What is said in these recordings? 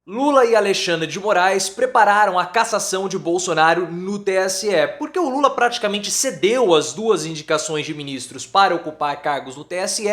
Lula e Alexandre de Moraes prepararam a cassação de Bolsonaro no TSE, porque o Lula praticamente cedeu as duas indicações de ministros para ocupar cargos no TSE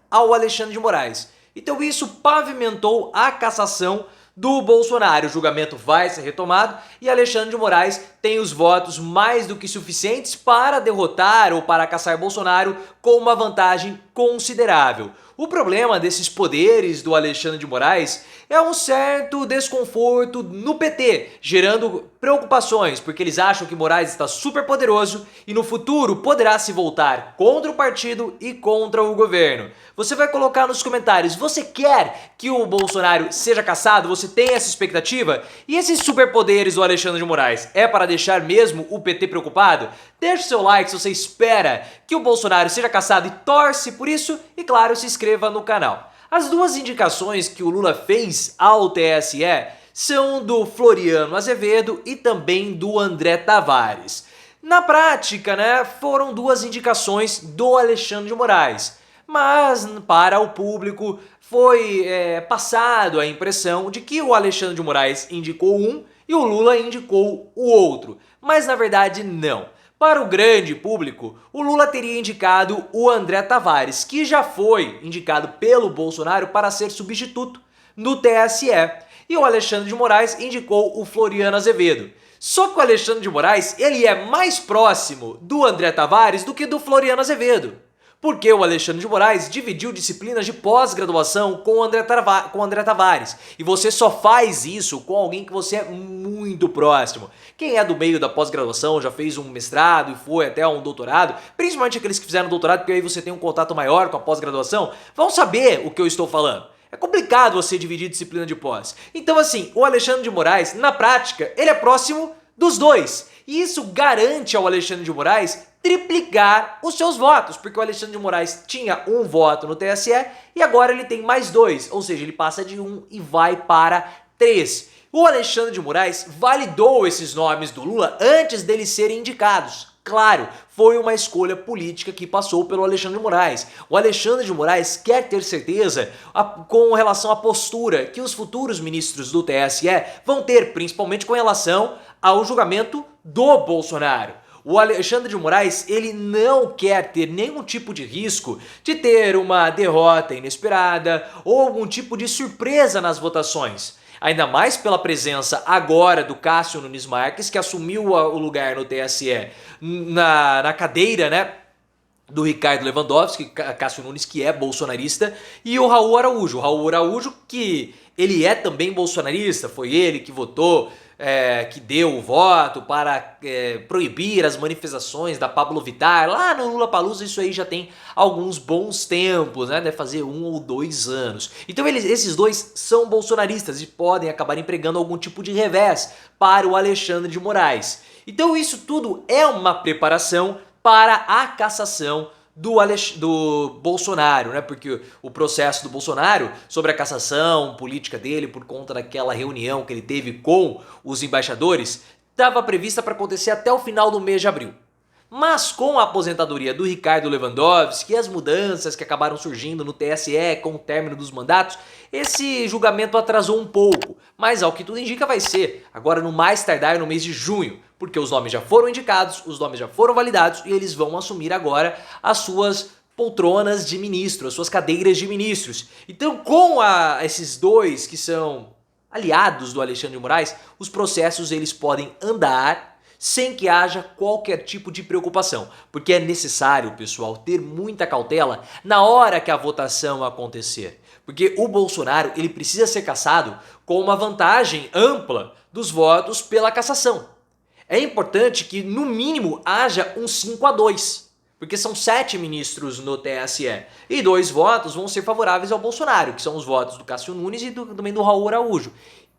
ao Alexandre de Moraes. Então isso pavimentou a cassação do Bolsonaro. O julgamento vai ser retomado e Alexandre de Moraes tem os votos mais do que suficientes para derrotar ou para cassar Bolsonaro com uma vantagem considerável. O problema desses poderes do Alexandre de Moraes é um certo desconforto no PT, gerando preocupações, porque eles acham que Moraes está super poderoso e no futuro poderá se voltar contra o partido e contra o governo. Você vai colocar nos comentários, você quer que o Bolsonaro seja cassado? Você tem essa expectativa? E esses superpoderes do Alexandre de Moraes é para deixar mesmo o PT preocupado? Deixe seu like se você espera que o Bolsonaro seja cassado e torce por isso e claro, se inscreva no canal. As duas indicações que o Lula fez ao TSE são do Floriano Azevedo e também do André Tavares. Na prática, foram duas indicações do Alexandre de Moraes, mas para o público foi passado a impressão de que o Alexandre de Moraes indicou um e o Lula indicou o outro, mas na verdade não. Para o grande público, o Lula teria indicado o André Tavares, que já foi indicado pelo Bolsonaro para ser substituto no TSE. E o Alexandre de Moraes indicou o Floriano Azevedo. Só que o Alexandre de Moraes ele é mais próximo do André Tavares do que do Floriano Azevedo. Porque o Alexandre de Moraes dividiu disciplinas de pós-graduação com o André Tavares. E você só faz isso com alguém que você é muito próximo. Quem é do meio da pós-graduação, já fez um mestrado e foi até um doutorado, principalmente aqueles que fizeram doutorado, porque aí você tem um contato maior com a pós-graduação, vão saber o que eu estou falando. É complicado você dividir disciplina de pós. Então assim, o Alexandre de Moraes, na prática, ele é próximo dos dois. E isso garante ao Alexandre de Moraes triplicar os seus votos, porque o Alexandre de Moraes tinha um voto no TSE e agora ele tem mais dois, ou seja, ele passa de 1 e vai para 3. O Alexandre de Moraes validou esses nomes do Lula antes deles serem indicados. Claro, foi uma escolha política que passou pelo Alexandre de Moraes. O Alexandre de Moraes quer ter certeza com relação à postura que os futuros ministros do TSE vão ter, principalmente com relação ao julgamento do Bolsonaro. O Alexandre de Moraes, ele não quer ter nenhum tipo de risco de ter uma derrota inesperada ou algum tipo de surpresa nas votações. Ainda mais pela presença agora do Cássio Nunes Marques, que assumiu o lugar no TSE na cadeira, do Ricardo Lewandowski, Cássio Nunes, que é bolsonarista, e o Raul Araújo. O Raul Araújo, que ele é também bolsonarista, foi ele que votou, que deu o voto para proibir as manifestações da Pablo Vittar. Lá no Lollapalooza isso aí já tem alguns bons tempos, deve fazer 1 ou 2 anos. Então esses dois são bolsonaristas e podem acabar empregando algum tipo de revés para o Alexandre de Moraes. Então isso tudo é uma preparação para a cassação do Bolsonaro, porque o processo do Bolsonaro sobre a cassação política dele por conta daquela reunião que ele teve com os embaixadores estava prevista para acontecer até o final do mês de abril. Mas com a aposentadoria do Ricardo Lewandowski e as mudanças que acabaram surgindo no TSE com o término dos mandatos, esse julgamento atrasou um pouco, mas ao que tudo indica vai ser agora no mais tardar no mês de junho, porque os nomes já foram indicados, os nomes já foram validados e eles vão assumir agora as suas poltronas de ministro, as suas cadeiras de ministros. Então com esses dois que são aliados do Alexandre de Moraes, os processos eles podem andar sem que haja qualquer tipo de preocupação, porque é necessário, pessoal, ter muita cautela na hora que a votação acontecer, porque o Bolsonaro ele precisa ser cassado com uma vantagem ampla dos votos pela cassação. É importante que no mínimo haja um 5-2, porque são 7 ministros no TSE e 2 votos vão ser favoráveis ao Bolsonaro, que são os votos do Cássio Nunes e também do Raul Araújo.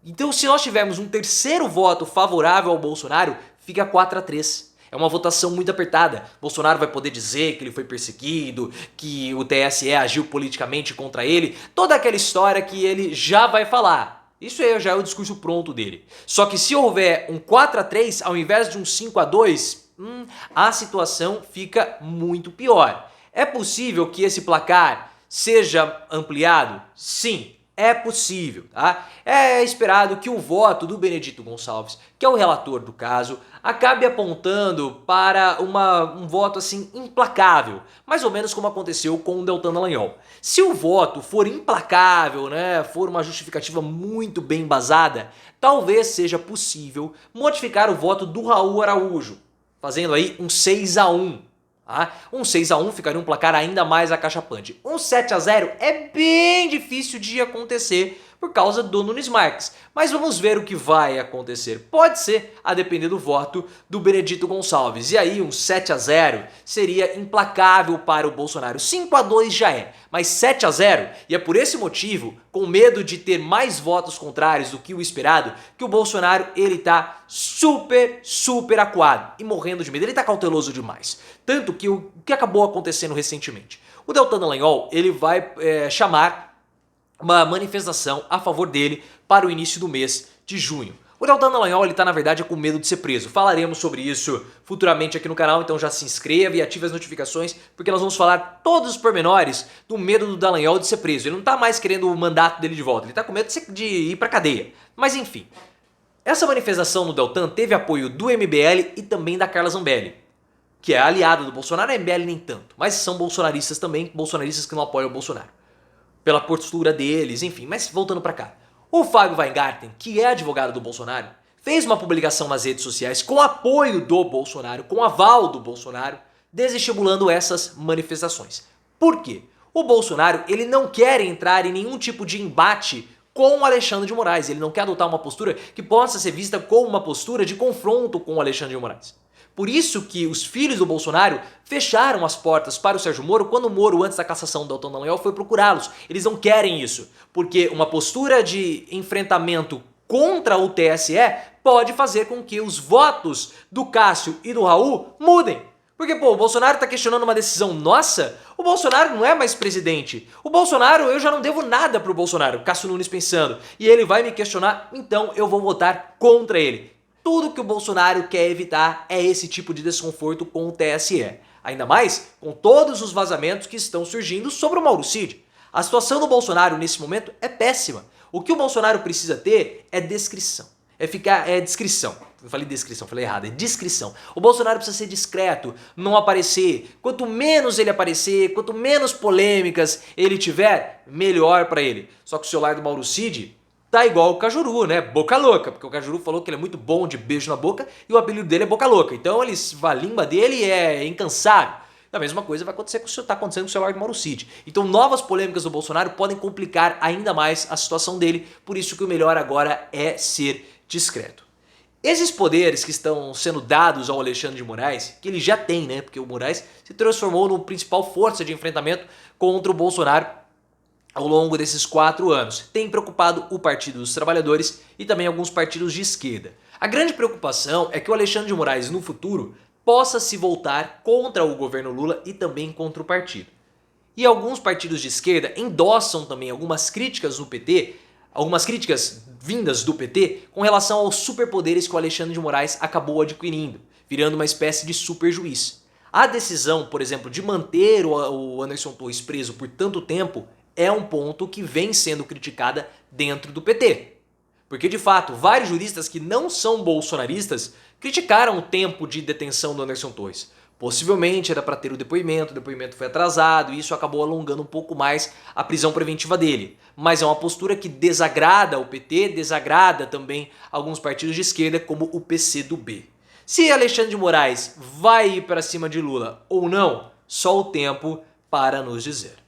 Então se nós tivermos um terceiro voto favorável ao Bolsonaro, fica 4-3. É uma votação muito apertada. Bolsonaro vai poder dizer que ele foi perseguido, que o TSE agiu politicamente contra ele, toda aquela história que ele já vai falar. Isso aí já é o discurso pronto dele. Só que se houver um 4-3 ao invés de um 5-2, a situação fica muito pior. É possível que esse placar seja ampliado? Sim. É possível, tá? É esperado que o voto do Benedito Gonçalves, que é o relator do caso, acabe apontando para um voto assim implacável, mais ou menos como aconteceu com o Deltan Dallagnol. Se o voto for implacável, né, for uma justificativa muito bem embasada, talvez seja possível modificar o voto do Raul Araújo, fazendo aí um 6-1. Um 6-1 ficaria um placar ainda mais acachapante. Um 7-0 é bem difícil de acontecer por causa do Nunes Marques. Mas vamos ver o que vai acontecer. Pode ser a depender do voto do Benedito Gonçalves. E aí um 7-0 seria implacável para o Bolsonaro. 5-2 já é, mas 7-0, e é por esse motivo, com medo de ter mais votos contrários do que o esperado, que o Bolsonaro ele tá super acuado e morrendo de medo. Ele tá cauteloso demais. Tanto que o que acabou acontecendo recentemente? O Deltan Dallagnol ele vai chamar uma manifestação a favor dele para o início do mês de junho. O Deltan Dallagnol ele tá na verdade com medo de ser preso. Falaremos sobre isso futuramente aqui no canal, então já se inscreva e ative as notificações, porque nós vamos falar todos os pormenores do medo do Dallagnol de ser preso. Ele não tá mais querendo o mandato dele de volta, ele tá com medo de ir pra cadeia. Mas enfim, essa manifestação no Deltan teve apoio do MBL e também da Carla Zambelli, que é aliada do Bolsonaro, a MBL nem tanto, mas são bolsonaristas também, bolsonaristas que não apoiam o Bolsonaro, pela postura deles, enfim. Mas voltando pra cá, o Fábio Weingarten, que é advogado do Bolsonaro, fez uma publicação nas redes sociais com apoio do Bolsonaro, com aval do Bolsonaro, desestimulando essas manifestações. Por quê? O Bolsonaro ele não quer entrar em nenhum tipo de embate com o Alexandre de Moraes, ele não quer adotar uma postura que possa ser vista como uma postura de confronto com o Alexandre de Moraes. Por isso que os filhos do Bolsonaro fecharam as portas para o Sérgio Moro quando o Moro, antes da cassação do Deltan Dallagnol, foi procurá-los. Eles não querem isso, porque uma postura de enfrentamento contra o TSE pode fazer com que os votos do Cássio e do Raul mudem. Porque, pô, o Bolsonaro tá questionando uma decisão nossa, o Bolsonaro não é mais presidente. O Bolsonaro, eu já não devo nada pro Bolsonaro, Cássio Nunes pensando, e ele vai me questionar, então eu vou votar contra ele. Tudo que o Bolsonaro quer evitar é esse tipo de desconforto com o TSE. Ainda mais com todos os vazamentos que estão surgindo sobre o Mauro Cid. A situação do Bolsonaro nesse momento é péssima. O que o Bolsonaro precisa ter é descrição. Discrição. Eu falei descrição, falei errado, é discrição. O Bolsonaro precisa ser discreto, não aparecer. Quanto menos ele aparecer, quanto menos polêmicas ele tiver, melhor pra ele. Só que o celular do Mauro Cid tá igual o Cajuru, né? Boca Louca, porque o Cajuru falou que ele é muito bom de beijo na boca e o apelido dele é Boca Louca. Então a língua dele é incansável. A mesma coisa vai acontecer com o que está acontecendo com o celular do Mauro Cid. Então novas polêmicas do Bolsonaro podem complicar ainda mais a situação dele, por isso que o melhor agora é ser discreto. Esses poderes que estão sendo dados ao Alexandre de Moraes, que ele já tem, né? Porque o Moraes se transformou no principal força de enfrentamento contra o Bolsonaro ao longo desses 4 anos. Tem preocupado o Partido dos Trabalhadores e também alguns partidos de esquerda. A grande preocupação é que o Alexandre de Moraes no futuro possa se voltar contra o governo Lula e também contra o partido. E alguns partidos de esquerda endossam também algumas críticas no PT, algumas críticas vindas do PT com relação aos superpoderes que o Alexandre de Moraes acabou adquirindo, virando uma espécie de super juiz. A decisão, por exemplo, de manter o Anderson Torres preso por tanto tempo é um ponto que vem sendo criticada dentro do PT. Porque, de fato, vários juristas que não são bolsonaristas criticaram o tempo de detenção do Anderson Torres. Possivelmente era para ter o depoimento foi atrasado e isso acabou alongando um pouco mais a prisão preventiva dele. Mas é uma postura que desagrada o PT, desagrada também alguns partidos de esquerda como o PCdoB. Se Alexandre de Moraes vai ir para cima de Lula ou não, só o tempo para nos dizer.